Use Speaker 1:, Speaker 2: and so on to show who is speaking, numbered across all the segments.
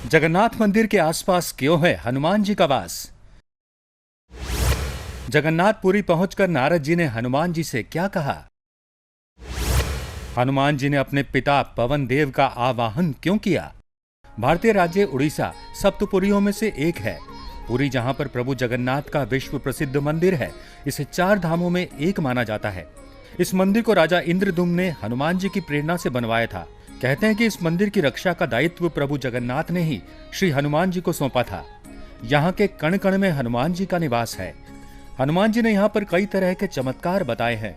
Speaker 1: जगन्नाथ मंदिर के आसपास क्यों है हनुमान जी का वास? जगन्नाथपुरी पहुंचकर नारद जी ने हनुमान जी से क्या कहा? हनुमान जी ने अपने पिता पवन देव का आवाहन क्यों किया? भारतीय राज्य उड़ीसा सप्तपुरियों में से एक है। पुरी, जहां पर प्रभु जगन्नाथ का विश्व प्रसिद्ध मंदिर है, इसे 4 धामों में एक माना जाता है। इस मंदिर को राजा इंद्रदुम्न ने हनुमान जी की प्रेरणा से बनवाया था। कहते हैं कि इस मंदिर की रक्षा का दायित्व प्रभु जगन्नाथ ने ही श्री हनुमान जी को सौंपा था। यहाँ के कण कण में हनुमान जी का निवास है। हनुमान जी ने यहाँ पर कई तरह के चमत्कार बताए हैं।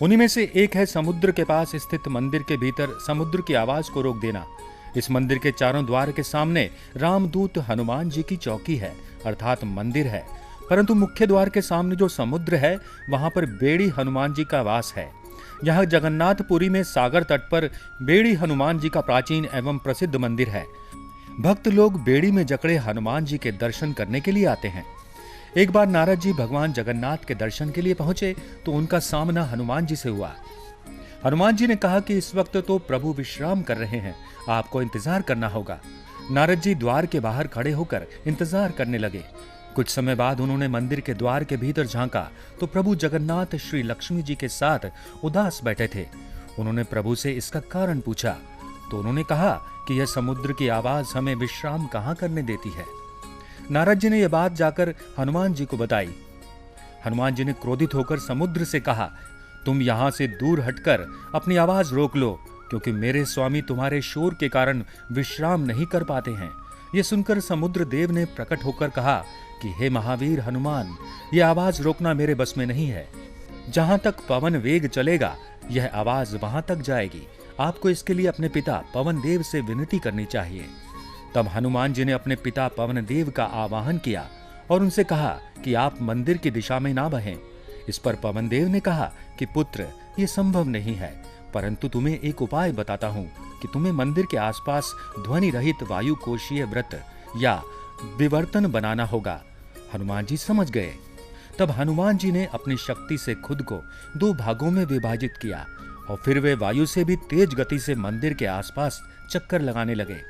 Speaker 1: उन्हीं में से एक है समुद्र के पास स्थित मंदिर के भीतर समुद्र की आवाज को रोक देना। इस मंदिर के चारों द्वार के सामने रामदूत हनुमान जी की चौकी है, अर्थात मंदिर है। परंतु मुख्य द्वार के सामने जो समुद्र है, वहां पर बेड़ी हनुमान जी का वास है। यहाँ जगन्नाथपुरी में सागर तट पर बेड़ी हनुमान जी का प्राचीन एवं प्रसिद्ध मंदिर है। भक्त लोग बेड़ी में जकड़े हनुमान जी के दर्शन करने के लिए आते हैं। एक बार नारद जी भगवान जगन्नाथ के दर्शन के लिए पहुंचे तो उनका सामना हनुमान जी से हुआ। हनुमान जी ने कहा कि इस वक्त तो प्रभु विश्राम कर रहे हैं, आपको इंतजार करना होगा। नारद जी द्वार के बाहर खड़े होकर इंतजार करने लगे। कुछ समय बाद उन्होंने मंदिर के द्वार के भीतर झांका तो प्रभु जगन्नाथ श्री लक्ष्मी जी के साथ उदास बैठे थे। उन्होंने प्रभु से इसका कारण पूछा तो उन्होंने कहा कि यह समुद्र की आवाज हमें विश्राम कहाँ करने देती है। नारद जी ने यह बात जाकर हनुमान जी को बताई। हनुमान जी ने क्रोधित होकर समुद्र से कहा, तुम यहां से दूर हटकर अपनी आवाज रोक लो, क्योंकि मेरे स्वामी तुम्हारे शोर के कारण विश्राम नहीं कर पाते हैं। यह सुनकर समुद्र देव ने प्रकट होकर कहा कि हे महावीर हनुमान, यह आवाज रोकना मेरे बस में नहीं है। जहां तक पवन वेग चलेगा, यह आवाज वहां तक जाएगी। आपको इसके लिए अपने पिता पवन देव से विनती करनी चाहिए। तब हनुमान जी ने अपने पिता पवन देव का आवाहन किया और उनसे कहा कि आप मंदिर की दिशा में ना बहें। इस पर पवन देव ने कहा कि पुत्र, यह संभव नहीं है, परंतु तुम्हें एक उपाय बताता हूं कि तुम्हें मंदिर के आसपास ध्वनि रहित वायु कोशीय व्रत या विवर्तन बनाना होगा। हनुमान जी समझ गए। तब हनुमान जी ने अपनी शक्ति से खुद को 2 भागों में विभाजित किया और फिर वे वायु से भी तेज गति से मंदिर के आसपास चक्कर लगाने लगे।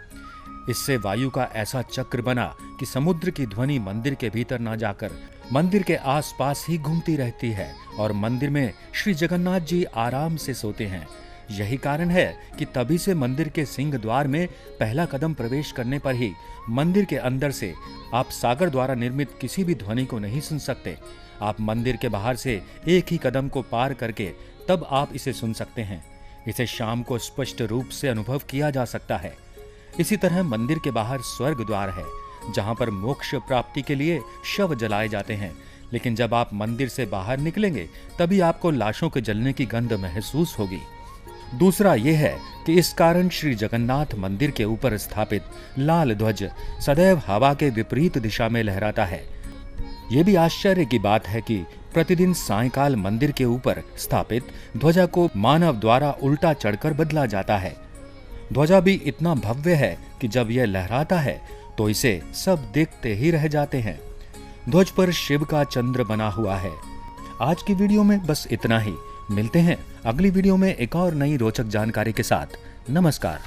Speaker 1: इससे वायु का ऐसा चक्र बना कि समुद्र की ध्वनि मंदिर के भीतर न जाकर मंदिर के आसपास ही घूमती रहती है और मंदिर में श्री जगन्नाथ जी आराम से सोते हैं। यही कारण है कि तभी से मंदिर के सिंह द्वार में पहला कदम प्रवेश करने पर ही मंदिर के अंदर से आप सागर द्वारा निर्मित किसी भी ध्वनि को नहीं सुन सकते। आप मंदिर के बाहर से एक ही कदम को पार करके तब आप इसे सुन सकते हैं। इसे शाम को स्पष्ट रूप से अनुभव किया जा सकता है। इसी तरह मंदिर के बाहर स्वर्ग द्वार है, जहां पर मोक्ष प्राप्ति के लिए शव जलाए जाते हैं। लेकिन जब आप मंदिर से बाहर निकलेंगे तभी आपको लाशों के जलने की गंध महसूस होगी। दूसरा यह है कि इस कारण श्री जगन्नाथ मंदिर के ऊपर स्थापित लाल ध्वज सदैव हवा के विपरीत दिशा में लहराता है। यह भी आश्चर्य की बात है कि प्रतिदिन सायंकाल मंदिर के ऊपर स्थापित ध्वजा को मानव द्वारा उल्टा चढ़कर बदला जाता है। ध्वजा भी इतना भव्य है कि जब यह लहराता है तो इसे सब देखते ही रह जाते हैं। ध्वज पर शिव का चंद्र बना हुआ है। आज की वीडियो में बस इतना ही। मिलते हैं अगली वीडियो में एक और नई रोचक जानकारी के साथ। नमस्कार।